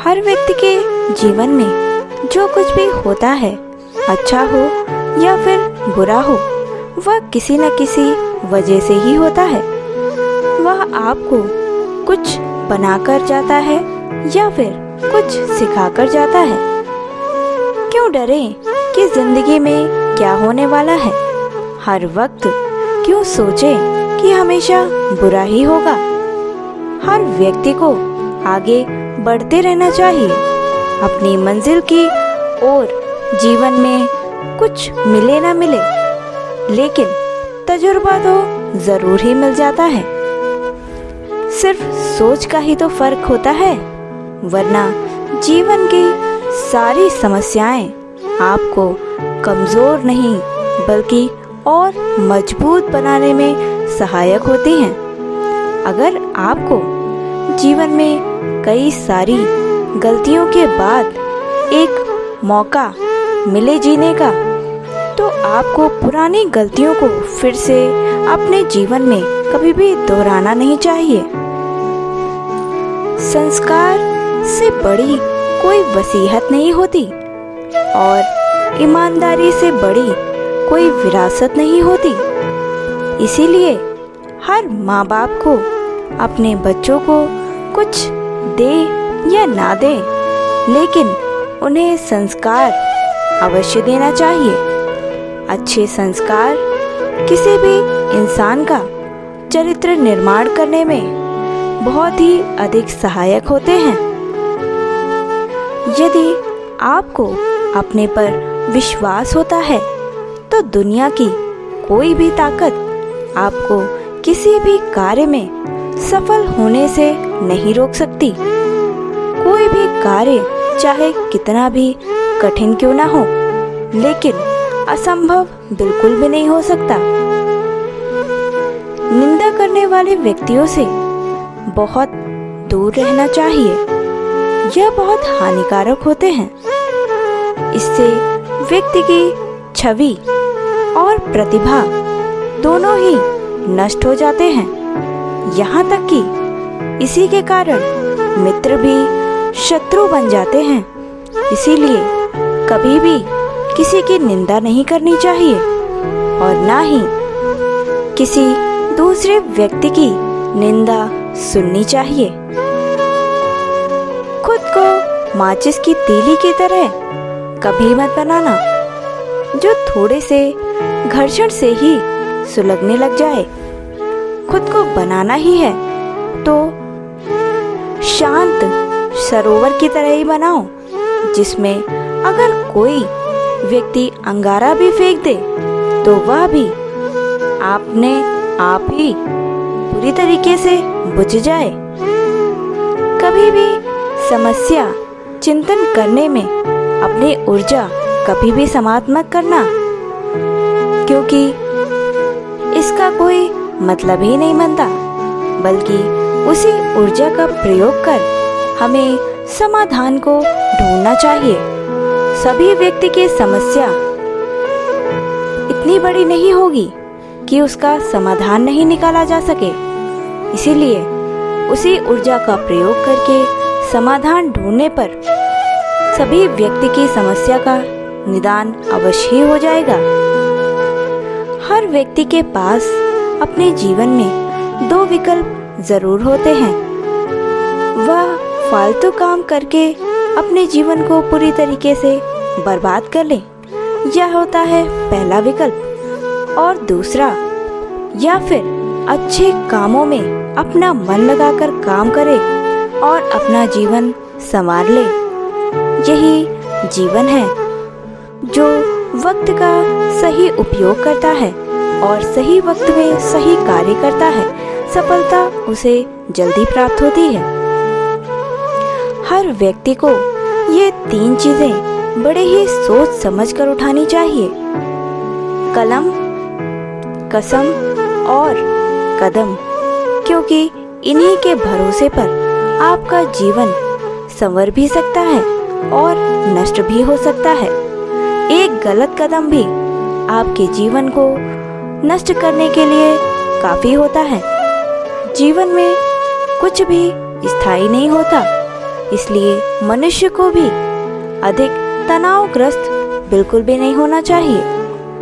हर व्यक्ति के जीवन में जो कुछ भी होता है, अच्छा हो या फिर बुरा हो, वह किसी न किसी वजह से ही होता है। वह आपको कुछ बनाकर जाता है या फिर कुछ सिखाकर जाता है। क्यों डरें कि जिंदगी में क्या होने वाला है? हर वक्त क्यों सोचें कि हमेशा बुरा ही होगा? हर व्यक्ति को आगे बढ़ते रहना चाहिए अपनी मंजिल की ओर। जीवन में कुछ मिले ना मिले, लेकिन तजुर्बा तो जरूर ही मिल जाता है। सिर्फ सोच का ही तो फर्क होता है, वरना जीवन की सारी समस्याएं आपको कमजोर नहीं बल्कि और मजबूत बनाने में सहायक होती हैं। अगर आपको जीवन में कई सारी गलतियों के बाद एक मौका मिले जीने का, तो आपको पुरानी गलतियों को फिर से अपने जीवन में कभी भी दोहराना नहीं चाहिए। संस्कार से बड़ी कोई वसीयत नहीं होती और ईमानदारी से बड़ी कोई विरासत नहीं होती। इसीलिए हर माँ बाप को अपने बच्चों को कुछ दे या ना दे, लेकिन उन्हें संस्कार अवश्य देना चाहिए। अच्छे संस्कार किसी भी इंसान का चरित्र निर्माण करने में बहुत ही अधिक सहायक होते हैं। यदि आपको अपने पर विश्वास होता है, तो दुनिया की कोई भी ताकत आपको किसी भी कार्य में सफल होने से नहीं रोक सकती। कोई भी कार्य चाहे कितना भी कठिन क्यों ना हो, लेकिन असंभव बिल्कुल भी नहीं हो सकता। निंदा करने वाले व्यक्तियों से बहुत दूर रहना चाहिए। यह बहुत हानिकारक होते हैं। इससे व्यक्ति की छवि और प्रतिभा दोनों ही नष्ट हो जाते हैं। यहाँ तक कि इसी के कारण मित्र भी शत्रु बन जाते हैं। इसीलिए कभी भी किसी की निंदा नहीं करनी चाहिए और ना ही किसी दूसरे व्यक्ति की निंदा सुननी चाहिए। खुद को माचिस की तीली की तरह कभी मत बनाना, जो थोड़े से घर्षण से ही सुलगने लग जाए। खुद को बनाना ही है तो शांत सरोवर की तरह ही बनाओ, जिसमें अगर कोई व्यक्ति अंगारा भी फेंक दे तो वह भी आपने आप ही पूरी तरीके से बुझ जाए। कभी भी समस्या चिंतन करने में अपनी ऊर्जा कभी भी समाप्त मत करना, क्योंकि इसका कोई मतलब ही नहीं बनता, बल्कि उसी ऊर्जा का प्रयोग कर हमें समाधान को ढूंढना चाहिए। सभी व्यक्ति की समस्या इतनी बड़ी नहीं होगी कि उसका समाधान नहीं निकाला जा सके। इसीलिए उसी ऊर्जा का प्रयोग करके समाधान ढूंढने पर सभी व्यक्ति की समस्या का निदान अवश्य ही हो जाएगा। हर व्यक्ति के पास अपने जीवन में दो विकल्प जरूर होते हैं। वह फालतू काम करके अपने जीवन को पूरी तरीके से बर्बाद कर ले, यह होता है पहला विकल्प। और दूसरा, या फिर अच्छे कामों में अपना मन लगाकर काम करे और अपना जीवन संवार ले। यही जीवन है जो वक्त का सही उपयोग करता है और सही वक्त में सही कार्य करता है, सफलता उसे जल्दी प्राप्त होती है। हर व्यक्ति को ये तीन चीजें बड़े ही सोच समझ कर उठानी चाहिए: कलम, कसम और कदम, क्योंकि इन्हीं के भरोसे पर आपका जीवन संवर भी सकता है और नष्ट भी हो सकता है। एक गलत कदम भी आपके जीवन को नष्ट करने के लिए काफी होता है। जीवन में कुछ भी स्थायी नहीं होता, इसलिए मनुष्य को भी अधिक तनावग्रस्त बिल्कुल भी नहीं होना चाहिए,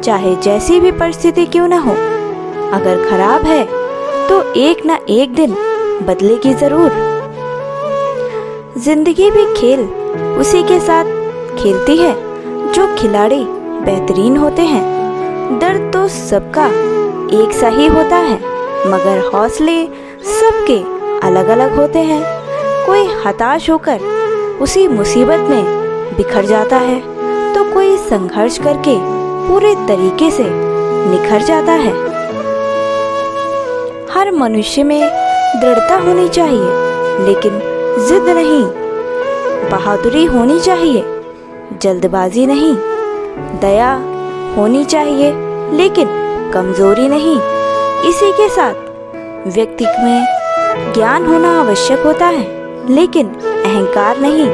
चाहे जैसी भी परिस्थिति क्यों न हो। अगर खराब है तो एक ना एक दिन बदलेगी जरूर। जिंदगी भी खेल उसी के साथ खेलती है जो खिलाड़ी बेहतरीन होते हैं। दर्द तो सबका एक सा ही होता है, मगर हौसले सबके अलग अलग होते हैं। कोई हताश होकर उसी मुसीबत में बिखर जाता है, तो कोई संघर्ष करके पूरे तरीके से निखर जाता है। हर मनुष्य में दृढ़ता होनी चाहिए, लेकिन जिद नहीं। बहादुरी होनी चाहिए, जल्दबाजी नहीं। दया होनी चाहिए, लेकिन कमजोरी नहीं। इसी के साथ व्यक्ति में ज्ञान होना आवश्यक होता है, लेकिन अहंकार नहीं।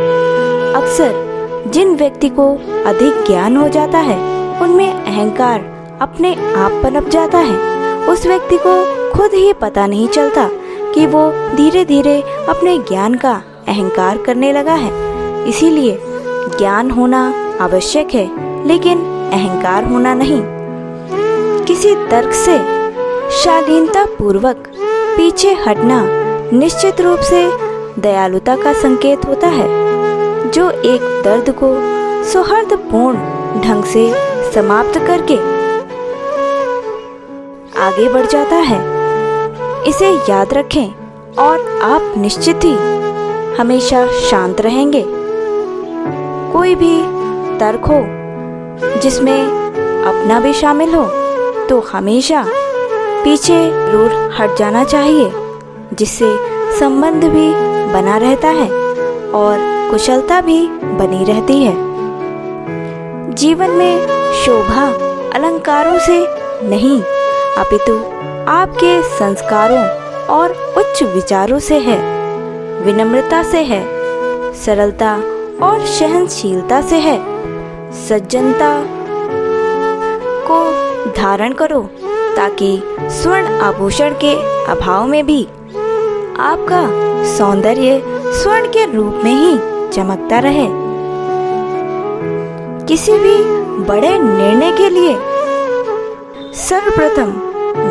अक्सर जिन व्यक्ति को अधिक ज्ञान हो जाता है, उनमें अहंकार अपने आप पनप जाता है। उस व्यक्ति को खुद ही पता नहीं चलता कि वो धीरे धीरे अपने ज्ञान का अहंकार करने लगा है। इसीलिए ज्ञान होना आवश्यक है, लेकिन अहंकार होना नहीं। किसी तर्क से शालीनता पूर्वक पीछे हटना निश्चित रूप से दयालुता का संकेत होता है, जो एक दर्द को सौहार्दपूर्ण ढंग से समाप्त करके आगे बढ़ जाता है। इसे याद रखें और आप निश्चित ही हमेशा शांत रहेंगे। कोई भी तर्क हो जिसमें अपना भी शामिल हो, तो हमेशा पीछे जरूर हट जाना चाहिए, जिससे संबंध भी बना रहता है और कुशलता भी बनी रहती है। जीवन में शोभा अलंकारों से नहीं, अपितु आपके संस्कारों और उच्च विचारों से है, विनम्रता से है, सरलता और सहनशीलता से है। सज्जनता को धारण करो, ताकि स्वर्ण आभूषण के अभाव में भी आपका सौंदर्य स्वर्ण के रूप में ही चमकता रहे। किसी भी बड़े निर्णय के लिए सर्वप्रथम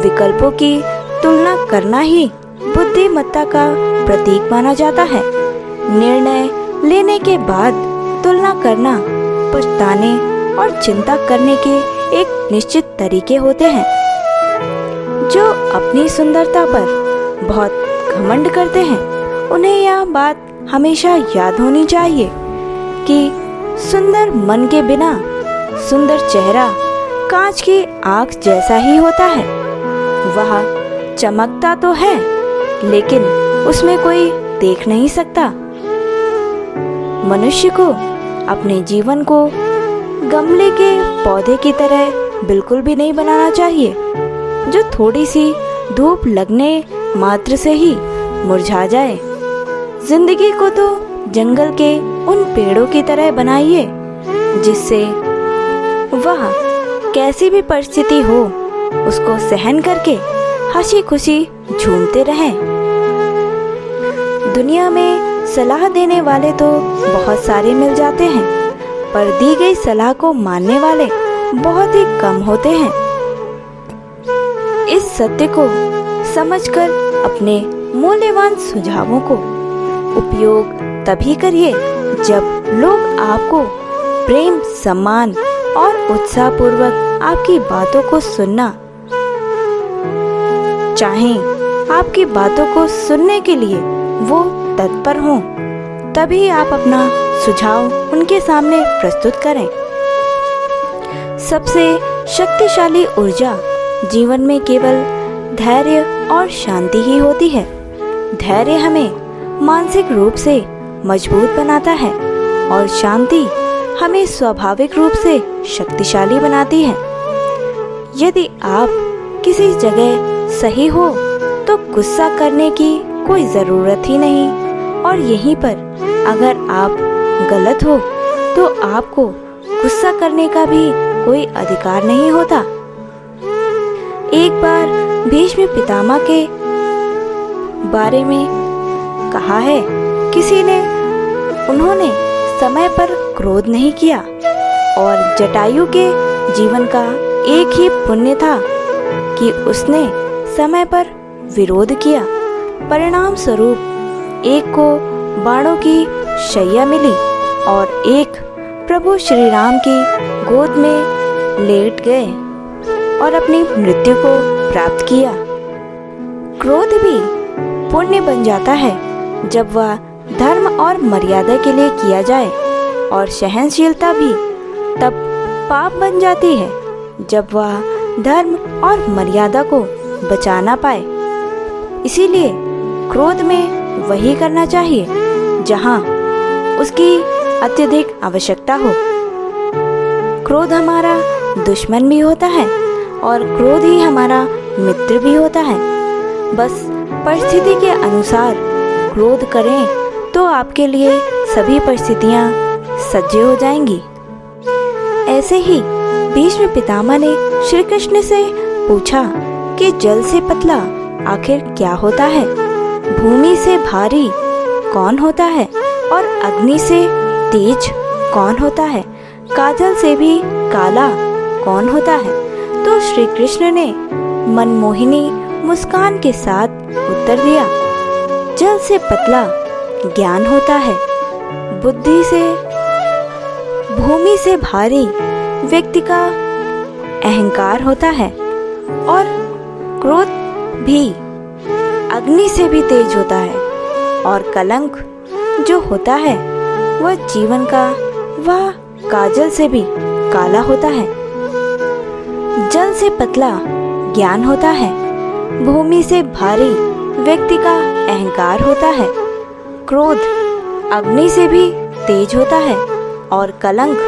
विकल्पों की तुलना करना ही बुद्धिमत्ता का प्रतीक माना जाता है। निर्णय लेने के बाद तुलना करना पछताने और चिंता करने के एक निश्चित तरीके होते हैं। जो अपनी सुंदरता पर बहुत घमंड करते हैं, उन्हें यह बात हमेशा याद होनी चाहिए कि सुंदर मन के बिना सुंदर चेहरा कांच की आंख जैसा ही होता है। वह चमकता तो है, लेकिन उसमें कोई देख नहीं सकता। मनुष्य को अपने जीवन को गमले के पौधे की तरह बिल्कुल भी नहीं बनाना चाहिए, जो थोड़ी सी धूप लगने मात्र से ही मुरझा जाए। जिंदगी को तो जंगल के उन पेड़ों की तरह बनाइए, जिससे वह कैसी भी परिस्थिति हो उसको सहन करके हंसी खुशी झूमते रहें। दुनिया में सलाह देने वाले तो बहुत सारे मिल जाते हैं, पर दी गई सलाह को मानने वाले बहुत ही कम होते हैं। इस सत्य को समझकर अपने मूल्यवान सुझावों को उपयोग तभी करिए जब लोग आपको प्रेम, सम्मान और उत्साहपूर्वक आपकी बातों को सुनना चाहें। आपकी बातों को सुनने के लिए वो तत्पर हों, तभी आप अपना सुझाव उनके सामने प्रस्तुत करें। सबसे शक्तिशाली ऊर्जा जीवन में केवल धैर्य और शांति ही होती है। धैर्य हमें मानसिक रूप से मजबूत बनाता है और शांति हमें स्वाभाविक रूप से शक्तिशाली बनाती है। यदि आप किसी जगह सही हो तो गुस्सा करने की कोई ज़रूरत ही नहीं, और यहीं पर अगर आप गलत हो तो आपको गुस्सा करने का भी कोई अधिकार नहीं होता। एक बार भीष्म पितामह के बारे में कहा है, किसी ने उन्होंने समय पर क्रोध नहीं किया और जटायु के जीवन का एक ही पुण्य था कि उसने समय पर विरोध किया। परिणाम स्वरूप एक को बाणों की शैया मिली और एक प्रभु श्री राम की गोद में लेट गए और अपनी मृत्यु को प्राप्त किया। क्रोध भी पुण्य बन जाता है जब वह धर्म और मर्यादा के लिए किया जाए, और सहनशीलता भी तब पाप बन जाती है जब वह धर्म और मर्यादा को बचा ना पाए। इसीलिए क्रोध में वही करना चाहिए जहाँ उसकी अत्यधिक आवश्यकता हो। क्रोध हमारा दुश्मन भी होता है और क्रोध ही हमारा मित्र भी होता है। बस परिस्थिति के अनुसार क्रोध करें तो आपके लिए सभी परिस्थितियाँ सज्ज हो जाएंगी। ऐसे ही भीष्म पितामह ने श्री कृष्ण से पूछा कि जल से पतला आखिर क्या होता है, भूमि से भारी कौन होता है और अग्नि से तेज कौन होता है, काजल से भी काला कौन होता है। तो श्री कृष्ण ने मनमोहिनी मुस्कान के साथ उत्तर दिया, जल से पतला ज्ञान होता है, बुद्धि से भूमि से भारी व्यक्ति का अहंकार होता है और क्रोध भी अग्नि से भी तेज होता है, और कलंक जो होता है वह जीवन का वह काजल से भी काला होता है। जल से पतला ज्ञान होता है, भूमि से भारी व्यक्ति का अहंकार होता है, क्रोध अग्नि से भी तेज होता है, और कलंक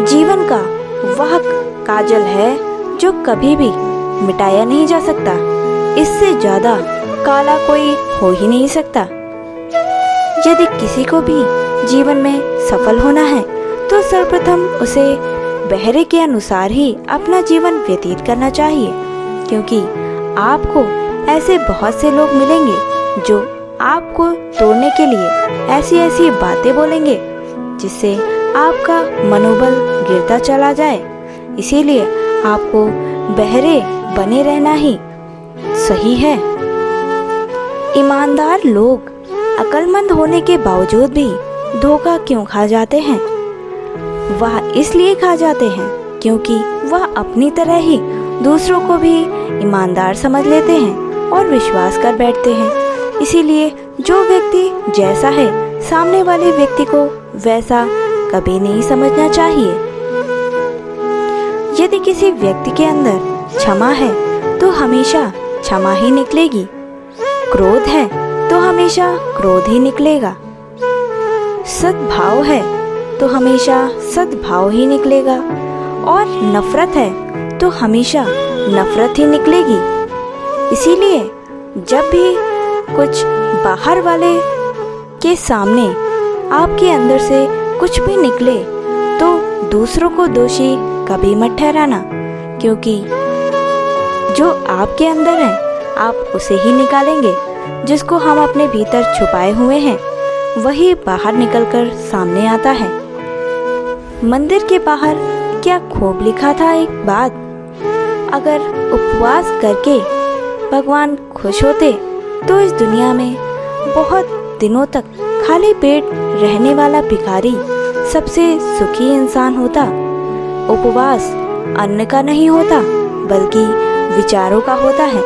जीवन का वह काजल है जो कभी भी मिटाया नहीं जा सकता। इससे ज्यादा काला कोई हो ही नहीं सकता। यदि किसी को भी जीवन में सफल होना है तो सर्वप्रथम उसे बहरे के अनुसार ही अपना जीवन व्यतीत करना चाहिए, क्योंकि आपको ऐसे बहुत से लोग मिलेंगे जो आपको तोड़ने के लिए ऐसी ऐसी बातें बोलेंगे जिससे आपका मनोबल गिरता चला जाए। इसीलिए आपको बहरे बने रहना ही सही है। ईमानदार लोग अक्लमंद होने के बावजूद भी धोखा क्यों खा जाते हैं? वह इसलिए खा जाते हैं क्योंकि वह अपनी तरह ही दूसरों को भी ईमानदार समझ लेते हैं और विश्वास कर बैठते हैं। इसीलिए जो व्यक्ति जैसा है सामने वाले व्यक्ति को वैसा कभी नहीं समझना चाहिए। यदि किसी व्यक्ति के अंदर क्षमा है तो हमेशा क्षमा ही निकलेगी, क्रोध है तो हमेशा क्रोध ही निकलेगा, सद्भाव है तो हमेशा सद्भाव ही निकलेगा, और नफरत है तो हमेशा नफरत ही निकलेगी। इसीलिए जब भी कुछ बाहर वाले के सामने आपके अंदर से कुछ भी निकले तो दूसरों को दोषी कभी मत ठहराना, क्योंकि जो आपके अंदर है आप उसे ही निकालेंगे। जिसको हम अपने भीतर छुपाए हुए हैं वही बाहर निकलकर सामने आता है। मंदिर के बाहर क्या खूब लिखा था एक बात, अगर उपवास करके भगवान खुश होते तो इस दुनिया में बहुत दिनों तक खाली पेट रहने वाला भिखारी सबसे सुखी इंसान होता। उपवास अन्न का नहीं होता बल्कि विचारों का होता है।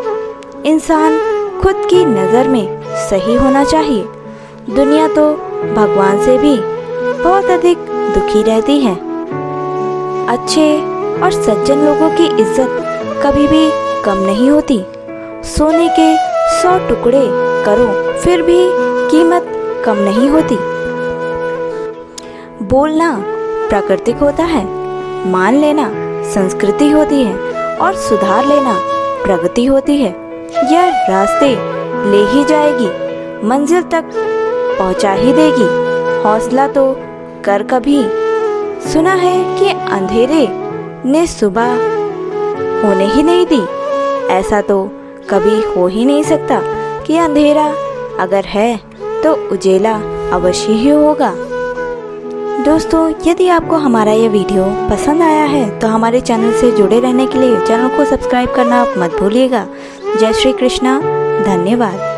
इंसान खुद की नज़र में सही होना चाहिए। दुनिया तो भगवान से भी बहुत अधिक दुखी रहती है। अच्छे और सज्जन लोगों की इज्जत कभी भी कम नहीं होती। सोने के 100 टुकड़े करो फिर भी कीमत कम नहीं होती। बोलना प्राकृतिक होता है, मान लेना संस्कृति होती है और सुधार लेना प्रगति होती है। यह रास्ते ले ही जाएगी, मंजिल तक पहुंचा ही देगी। हौसला तो कर कभी। सुना है कि अंधेरे ने सुबह होने ही नहीं दी। ऐसा तो कभी हो ही नहीं सकता कि अंधेरा अगर है तो उजेला अवश्य ही होगा। दोस्तों, यदि आपको हमारा ये वीडियो पसंद आया है तो हमारे चैनल से जुड़े रहने के लिए चैनल को सब्सक्राइब करना मत भूलिएगा। जय श्री कृष्णा, धन्यवाद।